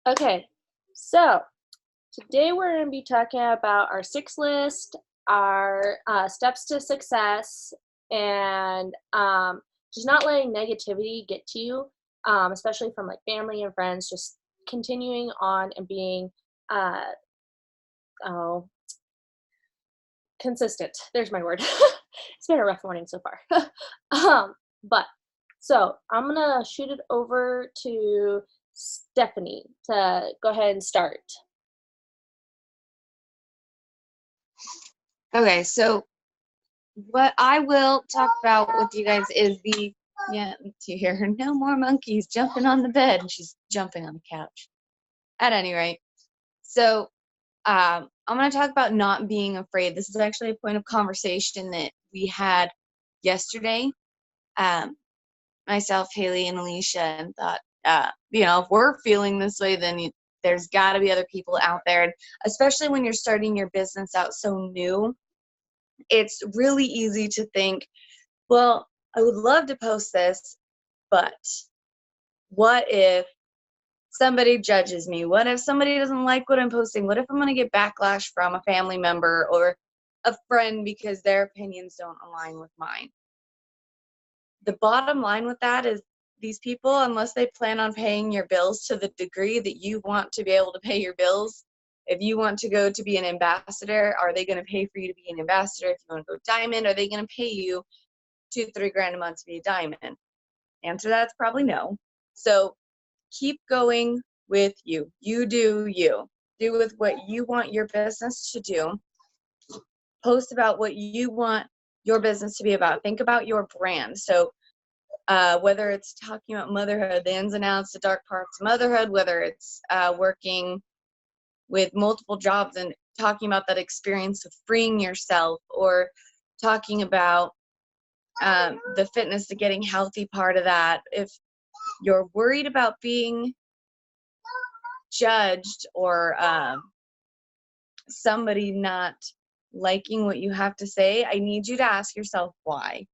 Okay, so today we're going to be talking about our six list, our steps to success, and just not letting negativity get to you, especially from like family and friends. Just continuing on and being uh, oh consistent. There's my word. It's been a rough morning so far. But so I'm gonna shoot it over to Stephanie to go ahead and start. Okay, so what I will talk about with you guys is you hear her, no more monkeys jumping on the bed, and she's jumping on the couch. At any rate, so I'm going to talk about not being afraid. This is actually a point of conversation that we had yesterday. Myself, Haley, and Alicia, and thought, if we're feeling this way, then there's got to be other people out there, and especially when you're starting your business out so new. It's really easy to think, well, I would love to post this, but what if somebody judges me? What if somebody doesn't like what I'm posting? What if I'm going to get backlash from a family member or a friend because their opinions don't align with mine? The bottom line with that is these people, unless they plan on paying your bills to the degree that you want to be able to pay your bills, if you want to go to be an ambassador, are they going to pay for you to be an ambassador? If you want to go diamond, are they going to pay you $2-3 grand a month to be a diamond? Answer that's probably no. So keep going with you. You do you. Do with what you want your business to do. Post about what you want your business to be about. Think about your brand. So whether it's talking about motherhood, the ins and outs, the dark parts of motherhood, whether it's working with multiple jobs and talking about that experience of freeing yourself, or talking about the fitness, the getting healthy part of that. If you're worried about being judged or somebody not liking what you have to say, I need you to ask yourself why.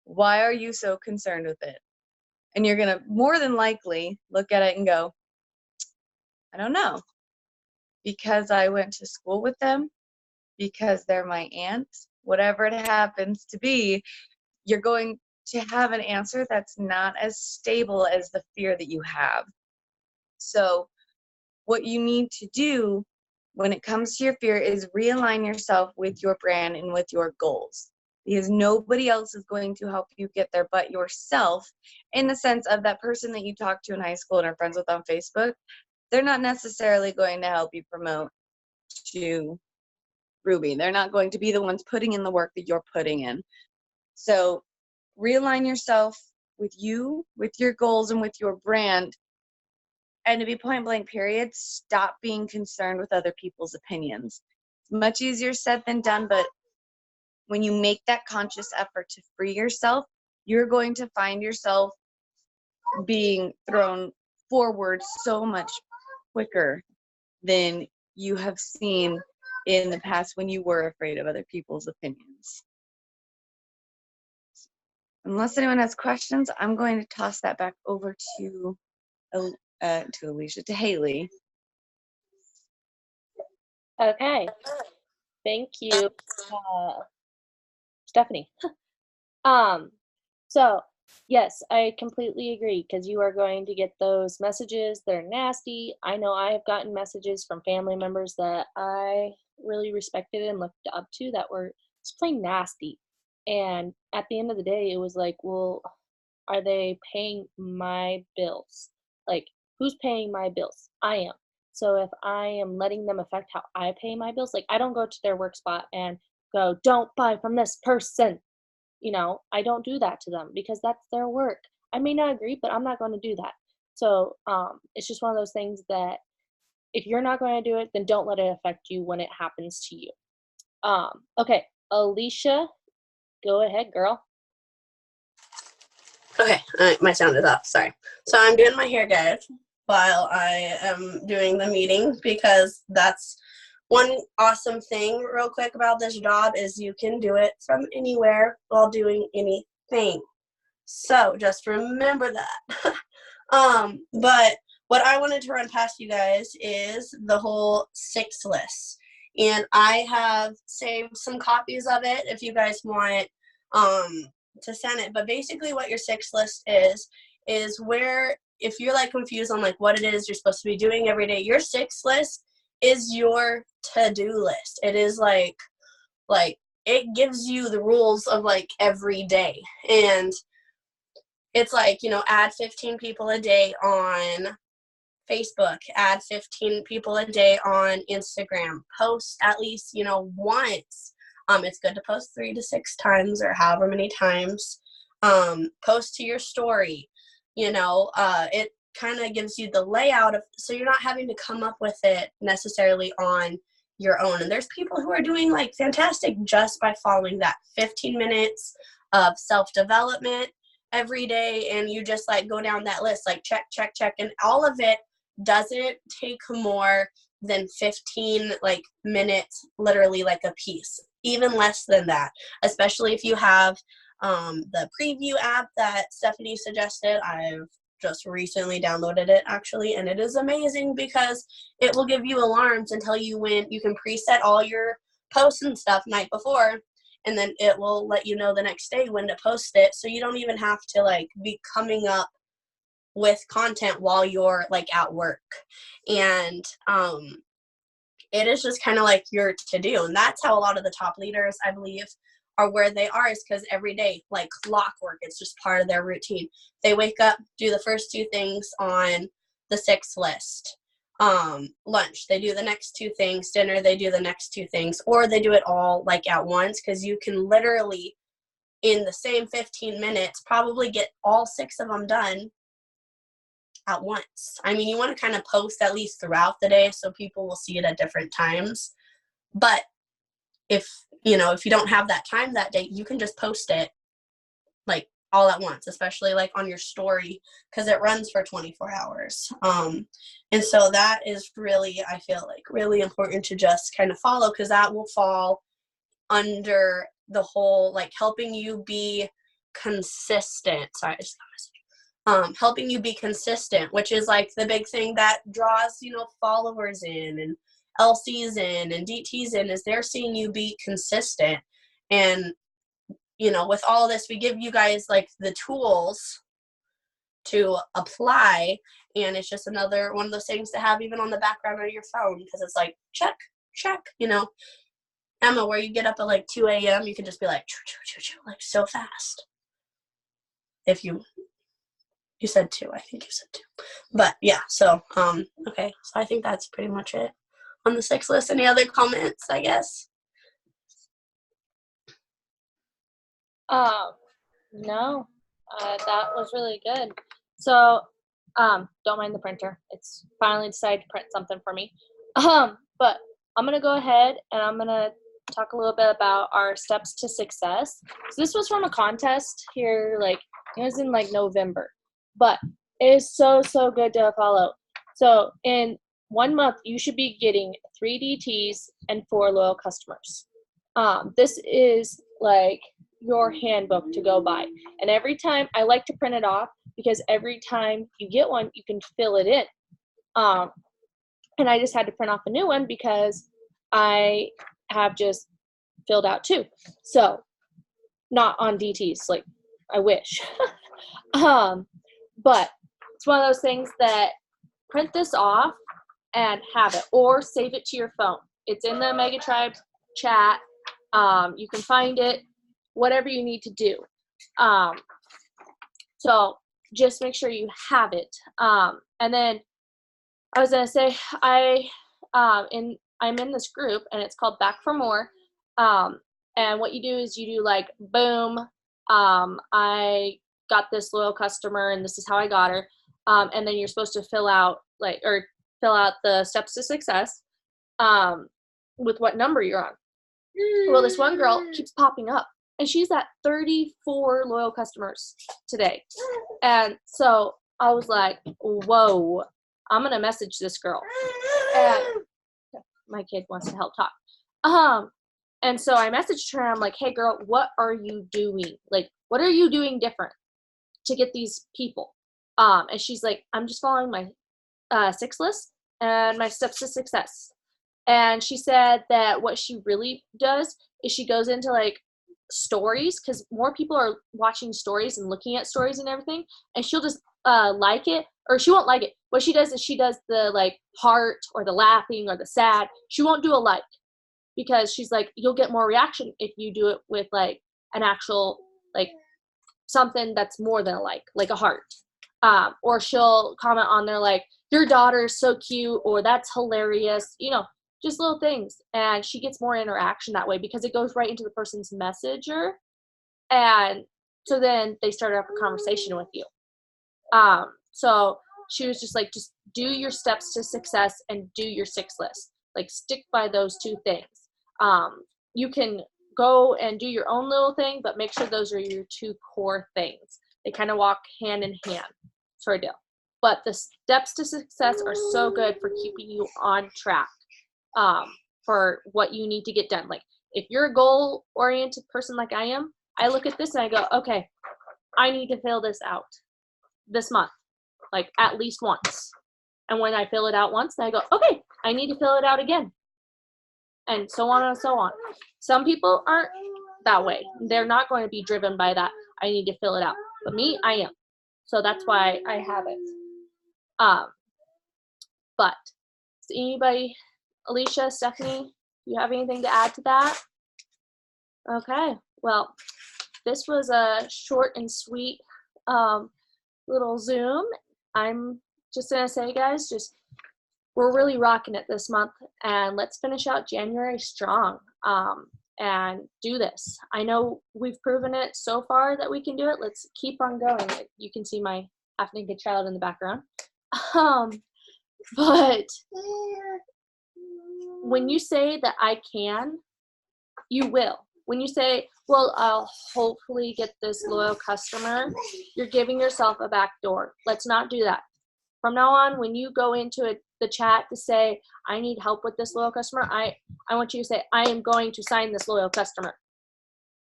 Why are you so concerned with it? And you're going to more than likely look at it and go, I don't know. Because I went to school with them, because they're my aunt, whatever it happens to be, you're going to have an answer that's not as stable as the fear that you have. So what you need to do when it comes to your fear is realign yourself with your brand and with your goals, because nobody else is going to help you get there but yourself, in the sense of that person that you talk to in high school and are friends with on Facebook. They're not necessarily going to help you promote to Ruby. They're not going to be the ones putting in the work that you're putting in. So realign yourself with you, with your goals, and with your brand. And to be point blank period, stop being concerned with other people's opinions. It's much easier said than done, but when you make that conscious effort to free yourself, you're going to find yourself being thrown forward so much quicker than you have seen in the past when you were afraid of other people's opinions. Unless anyone has questions, I'm going to toss that back over to Alicia, to Haley. Okay, thank you, Stephanie. So yes, I completely agree, because you are going to get those messages. They're nasty. I know I have gotten messages from family members that I really respected and looked up to that were just plain nasty. And at the end of the day, it was like, well, are they paying my bills? Like, who's paying my bills? I am. So if I am letting them affect how I pay my bills, like I don't go to their work spot and go, don't buy from this person. I don't do that to them because that's their work. I may not agree, but I'm not going to do that. So it's just one of those things that if you're not going to do it, then don't let it affect you when it happens to you. Okay, Alicia, go ahead, girl. Okay, my sound is off, sorry. So I'm doing my hair, guys, while I am doing the meeting, because that's one awesome thing real quick about this job is you can do it from anywhere while doing anything. So just remember that. But what I wanted to run past you guys is the whole 6 list. And I have saved some copies of it if you guys want to send it. But basically what your 6 list is where, if you're like confused on like what it is you're supposed to be doing every day, your 6 list is your to-do list. It is like it gives you the rules of like every day. And it's like, add 15 people a day on Facebook, add 15 people a day on Instagram, post at least, once. It's good to post 3 to 6 times or however many times. Post to your story, it kind of gives you the layout of, so you're not having to come up with it necessarily on your own. And there's people who are doing like fantastic just by following that 15 minutes of self-development every day. And you just like go down that list, like check, check, check. And all of it doesn't take more than 15 like minutes, literally like a piece, even less than that, especially if you have the preview app that Stephanie suggested. I've just recently downloaded it actually, and it is amazing because it will give you alarms and tell you when you can preset all your posts and stuff night before, and then it will let you know the next day when to post it, so you don't even have to like be coming up with content while you're like at work. And it is just kind of like your to do, and that's how a lot of the top leaders, I believe, are where they are, is because every day, like clockwork, it's just part of their routine. They wake up, do the first 2 things on the 6 list. Lunch, they do the next 2 things. Dinner, they do the next 2 things, or they do it all like at once, because you can literally in the same 15 minutes probably get all 6 of them done at once. I mean, you want to kind of post at least throughout the day so people will see it at different times. But if you don't have that time that day, you can just post it like all at once, especially like on your story, because it runs for 24 hours. And so that is really, I feel like, really important to just kind of follow, because that will fall under the whole like helping you be consistent. Sorry, I just got a message. Helping you be consistent, which is like the big thing that draws followers in and LCs in and DTs in, is they're seeing you be consistent. And with all of this, we give you guys like the tools to apply, and it's just another one of those things to have even on the background of your phone, because it's like check, Emma, where you get up at like 2 a.m., you can just be like like so fast. If you said 2, I think you said 2, but yeah. So okay, so I think that's pretty much it on the 6 list. Any other comments, I guess? No, that was really good. So, don't mind the printer. It's finally decided to print something for me. But I'm gonna go ahead and I'm gonna talk a little bit about our steps to success. So this was from a contest here, like it was in like November, but it is so good to follow. So in 1 month, you should be getting 3 DTs and 4 loyal customers. This is like your handbook to go by. And every time, I like to print it off, because every time you get one, you can fill it in. And I just had to print off a new one because I have just filled out 2. So not on DTs, like I wish. But it's one of those things that print this off and have it, or save it to your phone. It's in the Mega Tribe chat. You can find it, whatever you need to do. So just make sure you have it. And then I was gonna say, I'm in this group, and it's called Back for More. And what you do is you do like, boom, I got this loyal customer, and this is how I got her. And then you're supposed to fill out the steps to success with what number you're on. Well, this one girl keeps popping up, and she's at 34 loyal customers today. And so I was like, whoa, I'm going to message this girl. And my kid wants to help talk. And so I messaged her, and I'm like, hey girl, what are you doing? Like, what are you doing different to get these people? And she's like, I'm just following my six list and my steps to success. And she said that what she really does is she goes into like stories, because more people are watching stories and looking at stories and everything, and she'll just like it, or she won't like it. What she does is she does the like heart or the laughing or the sad. She won't do a like, because she's like, you'll get more reaction if you do it with like an actual like something that's more than a like a heart. Or she'll comment on there like, your daughter is so cute, or that's hilarious, just little things. And she gets more interaction that way because it goes right into the person's messenger. And so then they start up a conversation with you. So she was just like, just do your steps to success and do your six list. Like, stick by those two things. You can go and do your own little thing, but make sure those are your two core things. They kind of walk hand in hand, sort of deal. But the steps to success are so good for keeping you on track for what you need to get done. Like, if you're a goal-oriented person like I am, I look at this and I go, okay, I need to fill this out this month, like at least once. And when I fill it out once, then I go, okay, I need to fill it out again. And so on and so on. Some people aren't that way. They're not going to be driven by that, I need to fill it out. But me, I am. So that's why I have it. But does anybody, Alicia, Stephanie, you have anything to add to that? Okay, well, this was a short and sweet little Zoom. I'm just gonna say, guys, we're really rocking it this month, and let's finish out January strong and do this. I know we've proven it so far that we can do it. Let's keep on going. You can see my half-naked child in the background. But when you say that I can, you will. When you say, well, I'll hopefully get this loyal customer, you're giving yourself a back door. Let's not do that. From now on, when you go into the chat to say, I need help with this loyal customer, I want you to say, I am going to sign this loyal customer.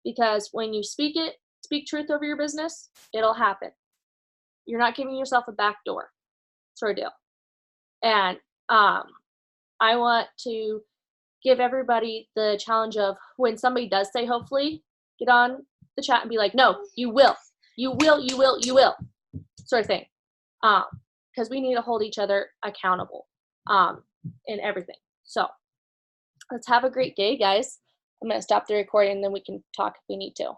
Because when you speak truth over your business, it'll happen. You're not giving yourself a back door, sort of deal. And I want to give everybody the challenge of, when somebody does say hopefully, get on the chat and be like, no, you will, sort of thing. Because we need to hold each other accountable in everything. So let's have a great day, guys. I'm going to stop the recording and then we can talk if we need to.